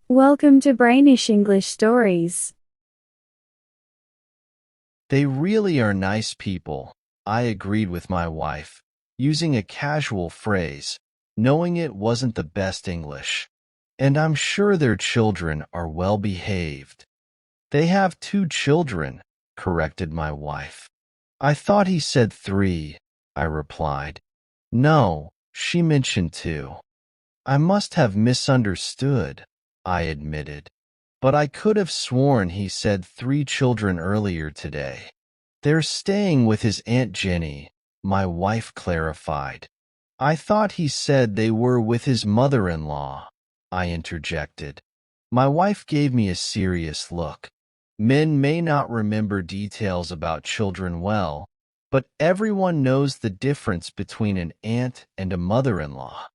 Welcome to Brainish English Stories. They really are nice people, I agreed with my wife, using a casual phrase, knowing it wasn't the best English. And I'm sure their children are well behaved. They have 2 children, corrected my wife. I thought he said 3, I replied. No, she mentioned 2. I must have misunderstood, I admitted. But I could have sworn he said 3 children earlier today. They're staying with his Aunt Jenny, my wife clarified. I thought he said they were with his mother-in-law, I interjected. My wife gave me a serious look. Men may not remember details about children well, but everyone knows the difference between an aunt and a mother-in-law.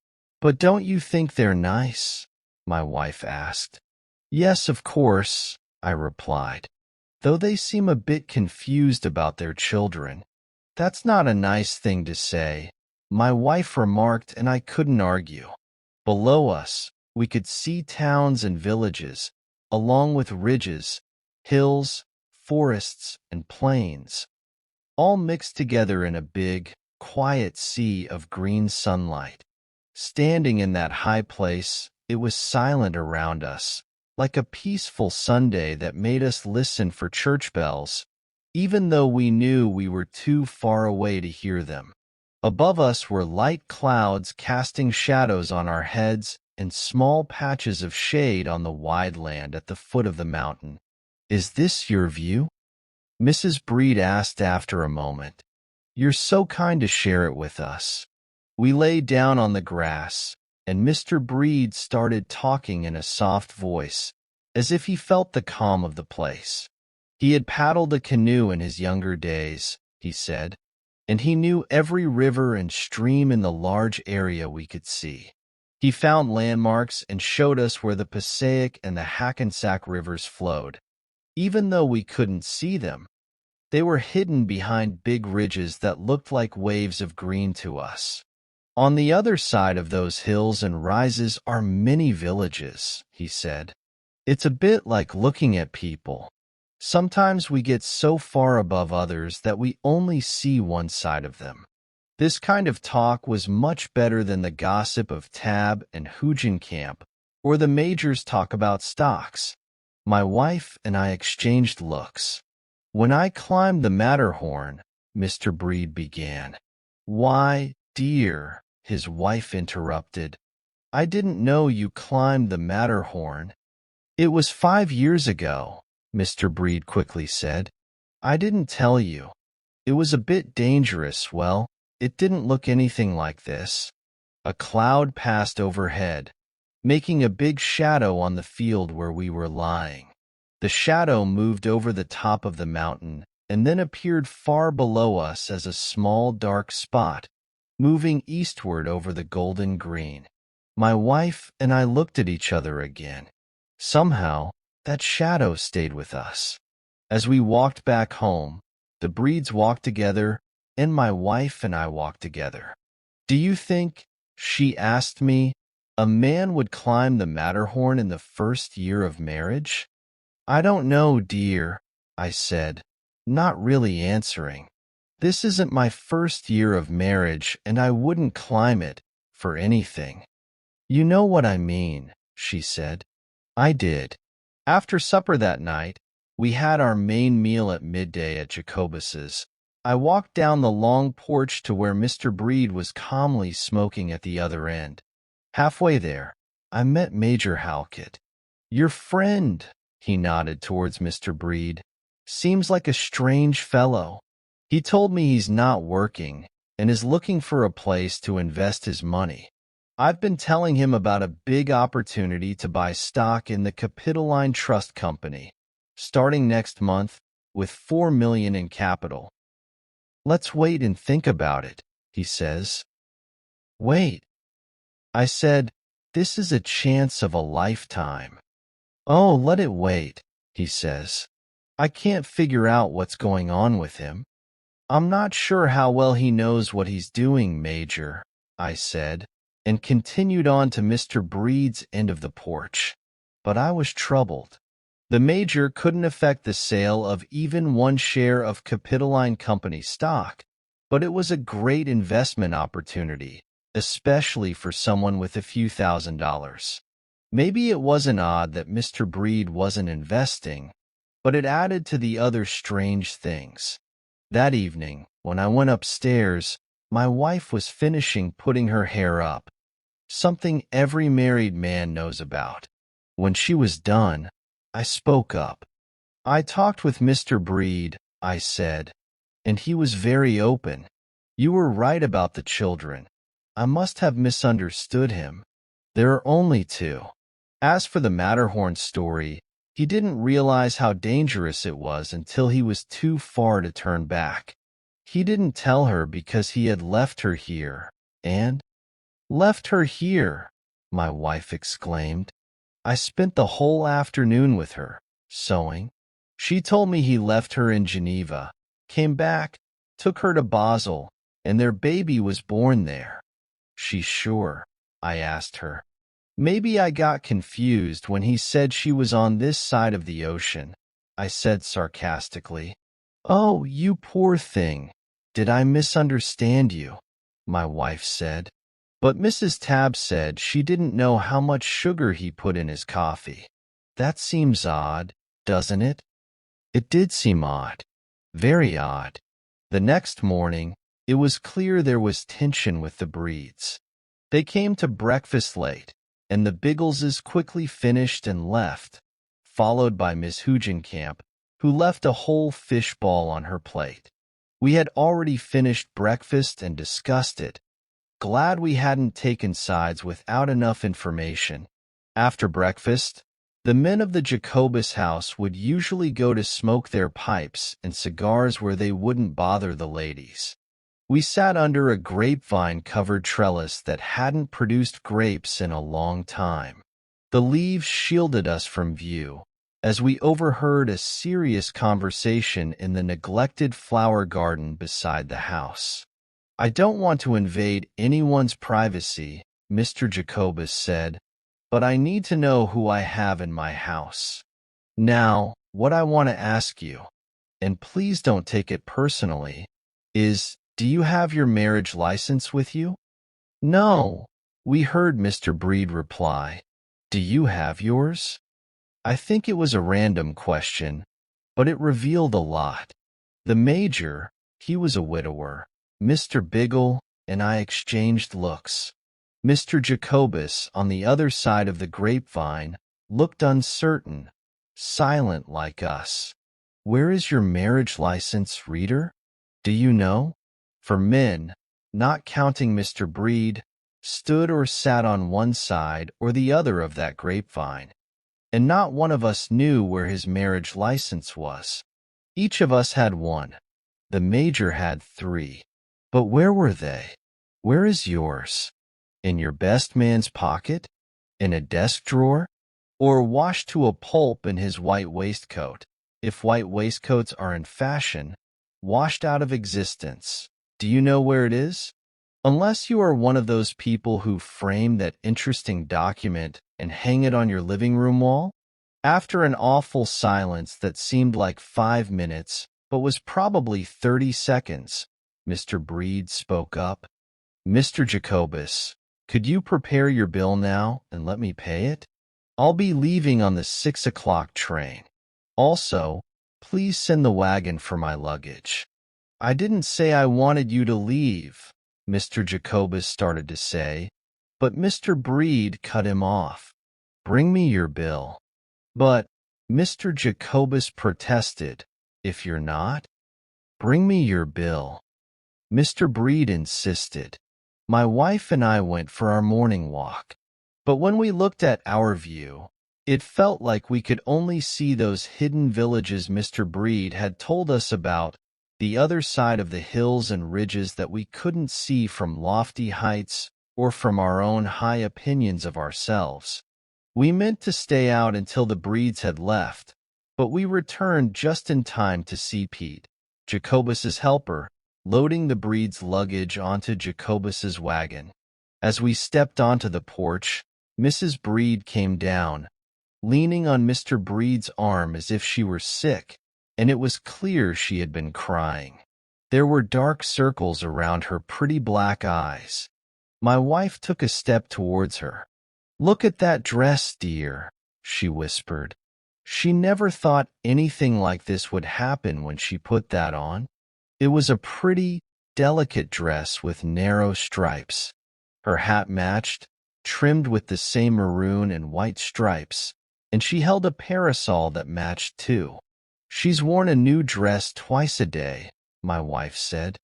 But don't you think they're nice? My wife asked. Yes, of course, I replied, though they seem a bit confused about their children. That's not a nice thing to say, my wife remarked, and I couldn't argue. Below us, we could see towns and villages, along with ridges, hills, forests, and plains, all mixed together in a big, quiet sea of green sunlight. Standing in that high place, it was silent around us, like a peaceful Sunday that made us listen for church bells, even though we knew we were too far away to hear them. Above us were light clouds casting shadows on our heads and small patches of shade on the wide land at the foot of the mountain. Is this your view? Mrs. Breed asked after a moment. You're so kind to share it with us. We lay down on the grass, and Mr. Breed started talking in a soft voice, as if he felt the calm of the place. He had paddled a canoe in his younger days, he said, and he knew every river and stream in the large area we could see. He found landmarks and showed us where the Passaic and the Hackensack rivers flowed. Even though we couldn't see them, they were hidden behind big ridges that looked like waves of green to us. On the other side of those hills and rises are many villages, he said. It's a bit like looking at people. Sometimes we get so far above others that we only see one side of them. This kind of talk was much better than the gossip of Tab and Hugenkamp, or the majors' talk about stocks. My wife and I exchanged looks. When I climbed the Matterhorn, Mr. Breed began. Why, dear, his wife interrupted. I didn't know you climbed the Matterhorn. It was 5 years ago, Mr. Breed quickly said. I didn't tell you. It was a bit dangerous. Well, it didn't look anything like this. A cloud passed overhead, making a big shadow on the field where we were lying. The shadow moved over the top of the mountain and then appeared far below us as a small dark spot, moving eastward over the golden green. My wife and I looked at each other again. Somehow, that shadow stayed with us. As we walked back home, the Breeds walked together, and my wife and I walked together. Do you think, she asked me, a man would climb the Matterhorn in the first year of marriage? I don't know, dear, I said, not really answering. This isn't my first year of marriage, and I wouldn't climb it for anything. You know what I mean, she said. I did. After supper that night, we had our main meal at midday at Jacobus's. I walked down the long porch to where Mr. Breed was calmly smoking at the other end. Halfway there, I met Major Halkett. Your friend, he nodded towards Mr. Breed, seems like a strange fellow. He told me he's not working and is looking for a place to invest his money. I've been telling him about a big opportunity to buy stock in the Capitoline Trust Company, starting next month with $4 million in capital. Let's wait and think about it, he says. Wait. I said, this is a chance of a lifetime. Oh, let it wait, he says. I can't figure out what's going on with him. I'm not sure how well he knows what he's doing, Major, I said, and continued on to Mr. Breed's end of the porch. but I was troubled. The major couldn't affect the sale of even one share of Capitoline Company stock, but it was a great investment opportunity, especially for someone with a few $1,000s. Maybe it wasn't odd that Mr. Breed wasn't investing, but it added to the other strange things. That evening, when I went upstairs, my wife was finishing putting her hair up, something every married man knows about. When she was done, I spoke up. "I talked with Mr. Breed," I said, "and he was very open. You were right about the children. I must have misunderstood him. There are only two." As for the Matterhorn story, he didn't realize how dangerous it was until he was too far to turn back. He didn't tell her because he had left her here, and left her here, my wife exclaimed. "I spent the whole afternoon with her, sewing. She told me he left her in Geneva, came back, took her to Basel, and their baby was born there." "She's sure?" I asked her. "Maybe I got confused when he said she was on this side of the ocean," I said sarcastically. "Oh, you poor thing. Did I misunderstand you?" my wife said. But Mrs. Tabb said she didn't know how much sugar he put in his coffee. That seems odd, doesn't it? It did seem odd. Very odd. The next morning, it was clear there was tension with the Breeds. They came to breakfast late, and the Biggleses quickly finished and left, followed by Miss Hugenkamp, who left a whole fish ball on her plate. We had already finished breakfast and discussed it, glad we hadn't taken sides without enough information. After breakfast, the men of the Jacobus house would usually go to smoke their pipes and cigars where they wouldn't bother the ladies. We sat under a grapevine-covered trellis that hadn't produced grapes in a long time. The leaves shielded us from view, as we overheard a serious conversation in the neglected flower garden beside the house. "I don't want to invade anyone's privacy," Mr. Jacobus said, "but I need to know who I have in my house. Now, what I want to ask you, and please don't take it personally, is, do you have your marriage license with you?" "No," we heard Mr. Breed reply. "Do you have yours?" I think it was a random question, but it revealed a lot. The major, he was a widower, Mr. Biggle, and I exchanged looks. Mr. Jacobus, on the other side of the grapevine, looked uncertain, silent like us. "Where is your marriage license, reader? Do you know?" For men, not counting Mr. Breed, stood or sat on one side or the other of that grapevine, and not one of us knew where his marriage license was. Each of us had one. The major had 3. But where were they? Where is yours? In your best man's pocket? In a desk drawer? Or washed to a pulp in his white waistcoat, if white waistcoats are in fashion, washed out of existence? Do you know where it is? Unless you are one of those people who frame that interesting document and hang it on your living room wall? After an awful silence that seemed like 5 minutes, but was probably 30 seconds, Mr. Breed spoke up. "Mr. Jacobus, could you prepare your bill now and let me pay it? I'll be leaving on the 6 o'clock train. Also, please send the wagon for my luggage." "I didn't say I wanted you to leave," Mr. Jacobus started to say, but Mr. Breed cut him off. "Bring me your bill." "But," Mr. Jacobus protested, "if you're not, bring me your bill." Mr. Breed insisted. My wife and I went for our morning walk. But when we looked at our view, it felt like we could only see those hidden villages Mr. Breed had told us about, the other side of the hills and ridges that we couldn't see from lofty heights or from our own high opinions of ourselves. We meant to stay out until the Breeds had left, but we returned just in time to see Pete, Jacobus's helper, loading the Breed's luggage onto Jacobus's wagon. As we stepped onto the porch, Mrs. Breed came down, leaning on Mr. Breed's arm as if she were sick, and it was clear she had been crying. There were dark circles around her pretty black eyes. My wife took a step towards her. "Look at that dress, dear," she whispered. She never thought anything like this would happen when she put that on. It was a pretty, delicate dress with narrow stripes. Her hat matched, trimmed with the same maroon and white stripes, and she held a parasol that matched too. "She's worn a new dress twice a day," my wife said.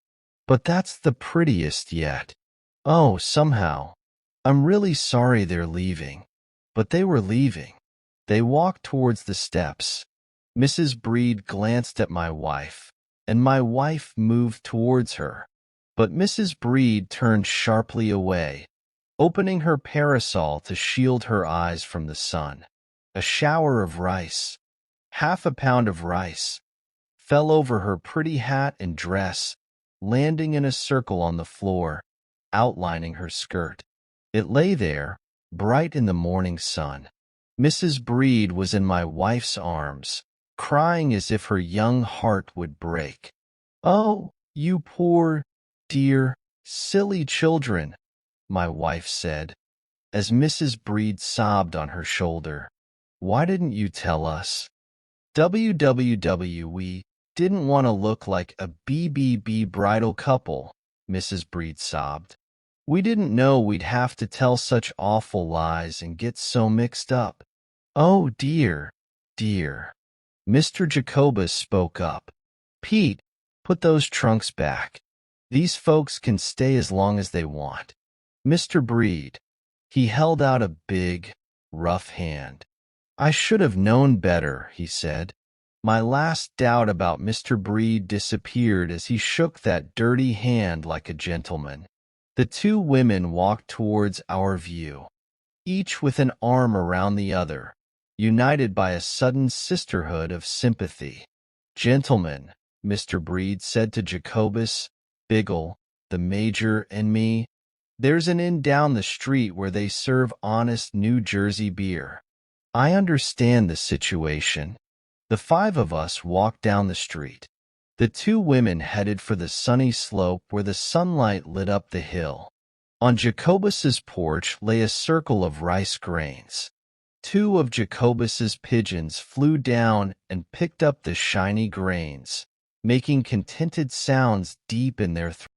"But that's the prettiest yet. Oh, somehow, I'm really sorry they're leaving." But they were leaving. They walked towards the steps. Mrs. Breed glanced at my wife, and my wife moved towards her. But Mrs. Breed turned sharply away, opening her parasol to shield her eyes from the sun. A shower of rice, half a pound of rice, fell over her pretty hat and dress, landing in a circle on the floor, outlining her skirt. It lay there, bright in the morning sun. Mrs. Breed was in my wife's arms, crying as if her young heart would break. "Oh, you poor, dear, silly children," my wife said, as Mrs. Breed sobbed on her shoulder. "Why didn't you tell us? We didn't want to look like a BBB bridal couple," Mrs. Breed sobbed. "We didn't know we'd have to tell such awful lies and get so mixed up." "Oh, dear, dear." Mr. Jacobus spoke up. "Pete, put those trunks back. These folks can stay as long as they want." Mr. Breed, he held out a big, rough hand. "I should have known better," he said. My last doubt about Mr. Breed disappeared as he shook that dirty hand like a gentleman. The two women walked towards our view, each with an arm around the other, united by a sudden sisterhood of sympathy. "Gentlemen," Mr. Breed said to Jacobus, Biggle, the Major, and me, "there's an inn down the street where they serve honest New Jersey beer. I understand the situation." The five of us walked down the street. The two women headed for the sunny slope where the sunlight lit up the hill. On Jacobus's porch lay a circle of rice grains. Two of Jacobus's pigeons flew down and picked up the shiny grains, making contented sounds deep in their throats.